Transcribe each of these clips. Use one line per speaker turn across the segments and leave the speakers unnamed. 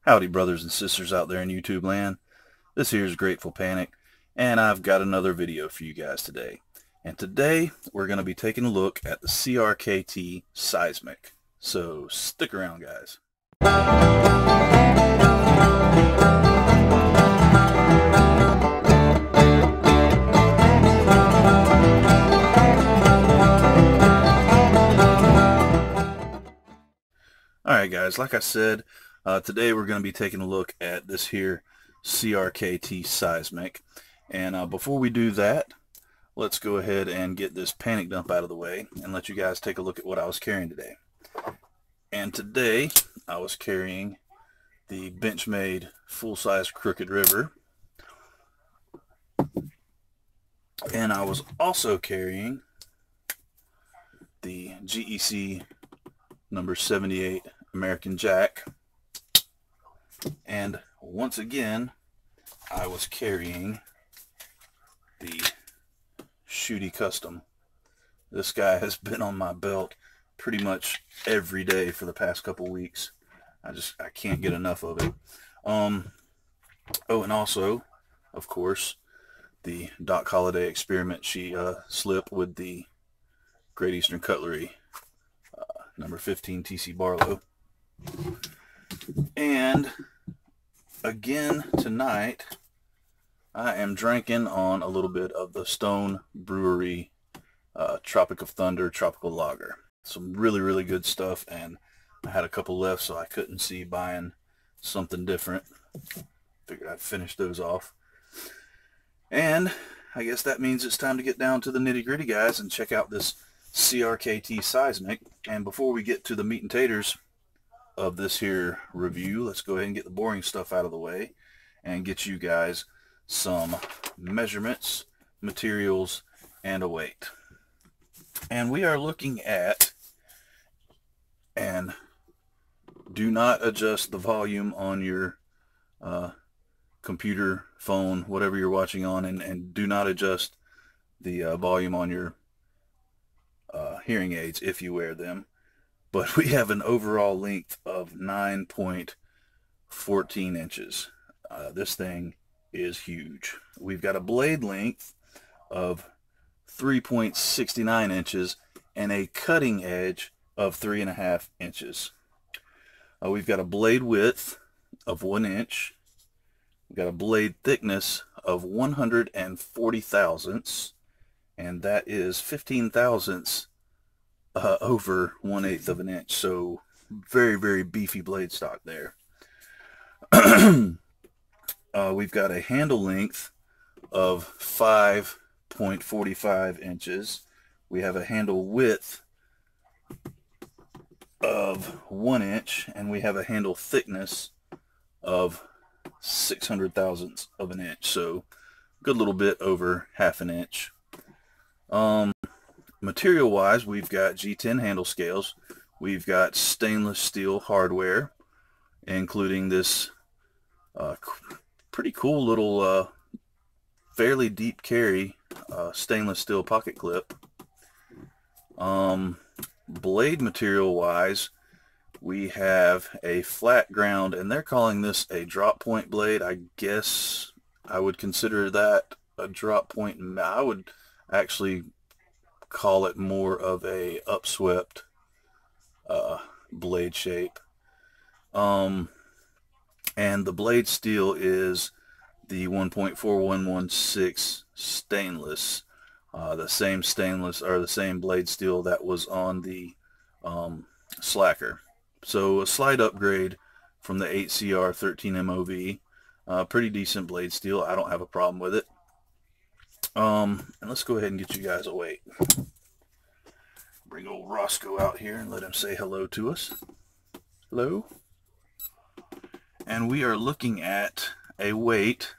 Howdy brothers and sisters out there in YouTube land. This here is Grateful Panic, and I've got another video for you guys today. And today we're going to be taking a look at the CRKT Seismic. So stick around, guys. Alright guys, like I said, today we're going to be taking a look at this here CRKT Seismic. And before we do that, let's go ahead and get this panic dump out of the way and let you guys take a look at what I was carrying today. And today I was carrying the Benchmade full-size Crooked River. And I was also carrying the GEC number 78 American Jack. And once again, I was carrying the Shooty Custom. This guy has been on my belt pretty much every day for the past couple weeks. I can't get enough of it. Oh, and also, of course, the Doc Holliday Experiment slip with the Great Eastern Cutlery number 15 TC Barlow. And again tonight I am drinking on a little bit of the Stone Brewery Tropic of Thunder Tropical Lager. Some really good stuff, and I had a couple left, so I couldn't see buying something different. Figured I'd finish those off. And I guess that means it's time to get down to the nitty-gritty, guys, and check out this CRKT Seismic. And before we get to the meat and taters of this here review, let's go ahead and get the boring stuff out of the way and get you guys some measurements, materials, and a weight. And we are looking at, and do not adjust the volume on your computer, phone, whatever you're watching on, and do not adjust the volume on your hearing aids if you wear them. But we have an overall length of 9.14 inches. This thing is huge. We've got a blade length of 3.69 inches and a cutting edge of 3.5 inches. We've got a blade width of 1 inch. We've got a blade thickness of 140 thousandths, and that is 15 thousandths over 1/8 of an inch. So very beefy blade stock there. We've got a handle length of 5.45 inches. We have a handle width of 1 inch, and we have a handle thickness of 600 thousandths of an inch. So good little bit over half an inch. Material wise, we've got G10 handle scales. We've got stainless steel hardware, including this pretty cool little fairly deep carry stainless steel pocket clip. Blade material wise, we have a flat ground, and they're calling this a drop point blade. I guess I would consider that a drop point. I would actually call it more of a upswept blade shape. And the blade steel is the 1.4116 stainless, the same stainless, or the same blade steel that was on the Slacker. So a slight upgrade from the 8CR 13 MOV. Pretty decent blade steel. I don't have a problem with it. And let's go ahead and get you guys a weight. Bring old Roscoe out here and let him say hello to us. Hello. And we are looking at a weight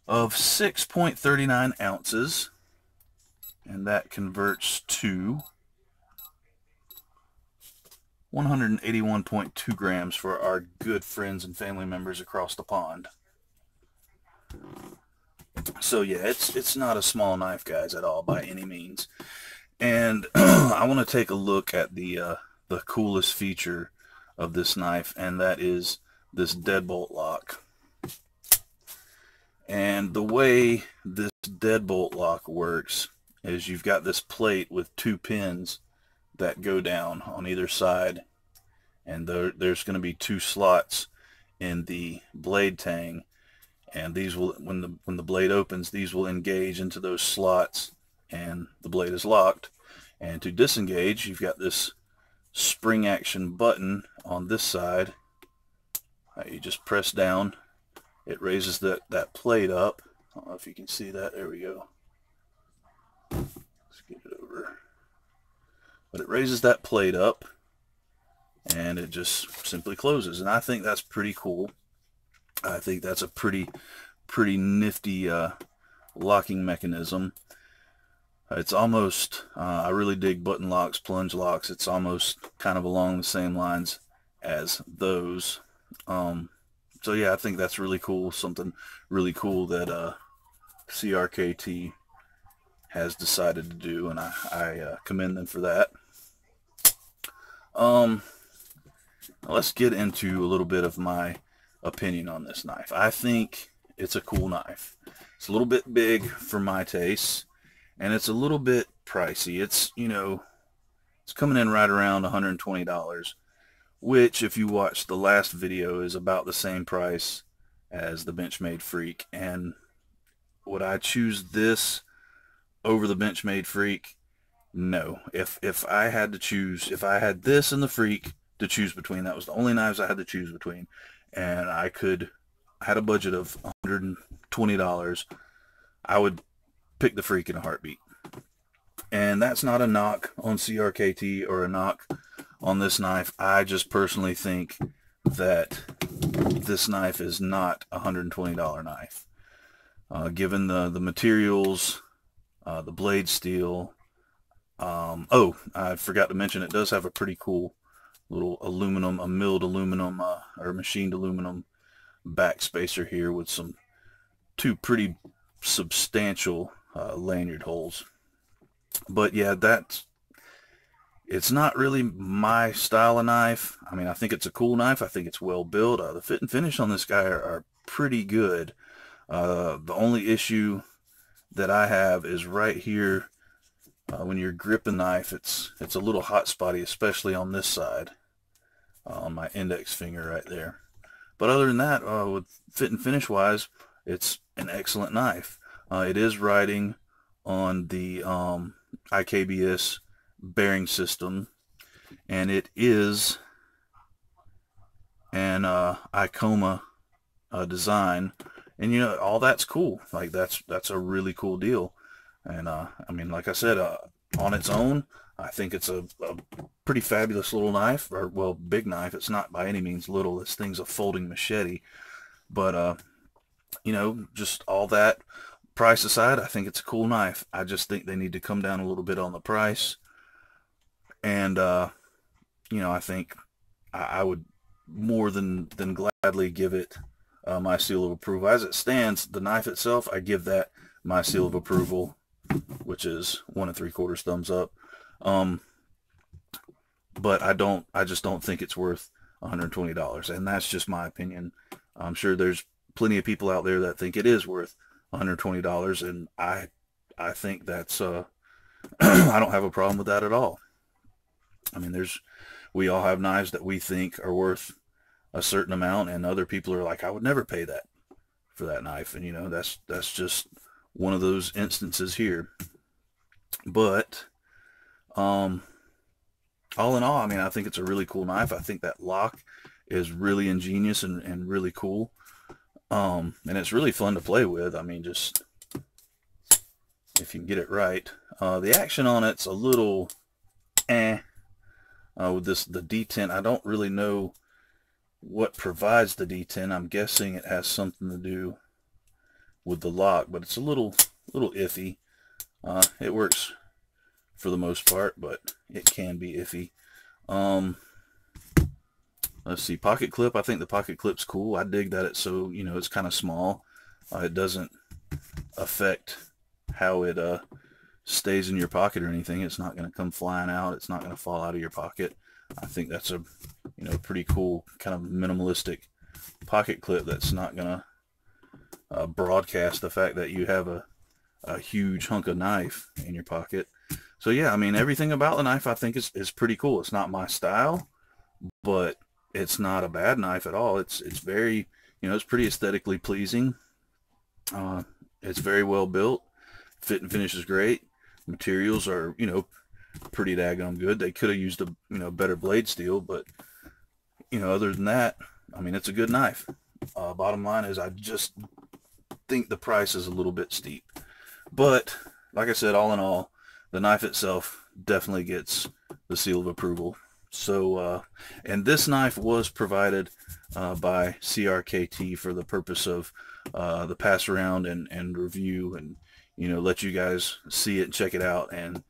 of 6.39 ounces, and that converts to 181.2 grams for our good friends and family members across the pond. So yeah, it's not a small knife, guys, at all by any means. And I want to take a look at the coolest feature of this knife, and that is this deadbolt lock. And the way this deadbolt lock works is you've got this plate with 2 pins that go down on either side, and there's going to be 2 slots in the blade tang, and these will, when the blade opens, these will engage into those slots and the blade is locked. And to disengage, you've got this spring action button on this side. You just press down, it raises that plate up. I don't know if you can see that. There we go. Let's get it over. But it raises that plate up and it just simply closes, and I think that's pretty cool. I think that's a pretty nifty locking mechanism. It's almost, I really dig button locks, plunge locks. It's almost kind of along the same lines as those. So yeah, I think that's really cool. Something really cool that CRKT has decided to do, and I commend them for that. Let's get into a little bit of my opinion on this knife. I think it's a cool knife. It's a little bit big for my tastes, and it's a little bit pricey. It's, you know, it's coming in right around $120, which, if you watch the last video, is about the same price as the Benchmade Freak. And would I choose this over the Benchmade Freak? No. If I had to choose, if I had this and the Freak to choose between, that was the only knives I had to choose between, and I had a budget of $120, I would pick the Freak in a heartbeat. And that's not a knock on CRKT or a knock on this knife. I just personally think that this knife is not a $120 knife. Given the materials, the blade steel. Oh, I forgot to mention, it does have a pretty cool little aluminum, a milled aluminum or machined aluminum back spacer here with some 2 pretty substantial lanyard holes. But yeah, it's not really my style of knife. I mean, I think it's a cool knife. I think it's well built. The fit and finish on this guy are pretty good. The only issue that I have is right here. When you're gripping the knife, it's a little hot spotty, especially on this side, on my index finger right there. But other than that, with fit and finish wise, it's an excellent knife. It is riding on the IKBS bearing system, and it is an Icoma design, and you know, all that's cool. Like that's a really cool deal. And I mean, like I said, on its own, I think it's a pretty fabulous little knife, or, well, big knife. It's not by any means little. This thing's a folding machete. But you know, just all that price aside, I think it's a cool knife. I just think they need to come down a little bit on the price. And you know, I think I would more than gladly give it my seal of approval. As it stands, the knife itself, I give that my seal of approval, which is 1 3/4 thumbs up. But I just don't think it's worth $120, and that's just my opinion. I'm sure there's plenty of people out there that think it is worth $120, and I think that's I don't have a problem with that at all. I mean, we all have knives that we think are worth a certain amount, and other people are like, I would never pay that for that knife. And you know, that's just one of those instances here. But all in all, I mean, I think it's a really cool knife. I think that lock is really ingenious and really cool. And it's really fun to play with. I mean, just if you can get it right. The action on it's a little with the detent. I don't really know what provides the detent. I'm guessing it has something to do with the lock, but it's a little iffy. It works for the most part, but it can be iffy. Let's see, pocket clip. I think the pocket clip's cool. I dig that it's so, you know, it's kind of small. It doesn't affect how it stays in your pocket or anything. It's not going to come flying out. It's not going to fall out of your pocket. I think that's a, you know, pretty cool kind of minimalistic pocket clip that's not gonna broadcast the fact that you have a huge hunk of knife in your pocket. So yeah, I mean, everything about the knife I think is pretty cool. It's not my style, but it's not a bad knife at all. It's very, you know, it's pretty aesthetically pleasing. It's very well built. Fit and finish is great. Materials are, you know, pretty daggone good. They could have used a, you know, better blade steel, but, you know, other than that, I mean, it's a good knife. Bottom line is I just think the price is a little bit steep. But like I said, all in all, the knife itself definitely gets the seal of approval. So, and this knife was provided by CRKT for the purpose of the pass around and review, and, you know, let you guys see it and check it out and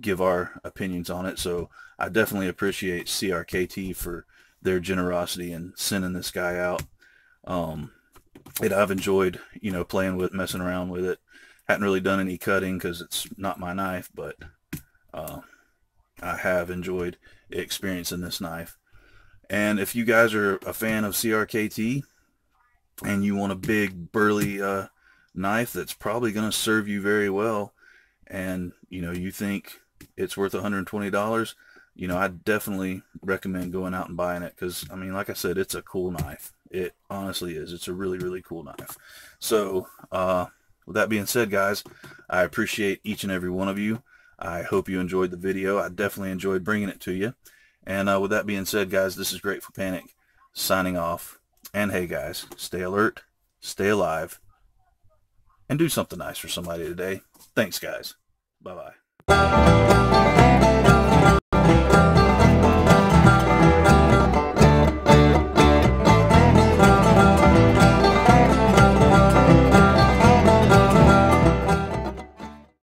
give our opinions on it. So I definitely appreciate CRKT for their generosity in sending this guy out. I've enjoyed, you know, playing with, messing around with it. Hadn't really done any cutting because it's not my knife, but I have enjoyed experiencing this knife. And if you guys are a fan of CRKT and you want a big burly knife that's probably going to serve you very well, and, you know, you think it's worth $120, you know, I definitely recommend going out and buying it, because, I mean, like I said, it's a cool knife. It honestly is. It's a really, really cool knife. So with that being said, guys, I appreciate each and every one of you. I hope you enjoyed the video. I definitely enjoyed bringing it to you. And with that being said, guys, this is Grateful Panic signing off. And hey, guys, stay alert, stay alive, and do something nice for somebody today. Thanks, guys. Bye-bye.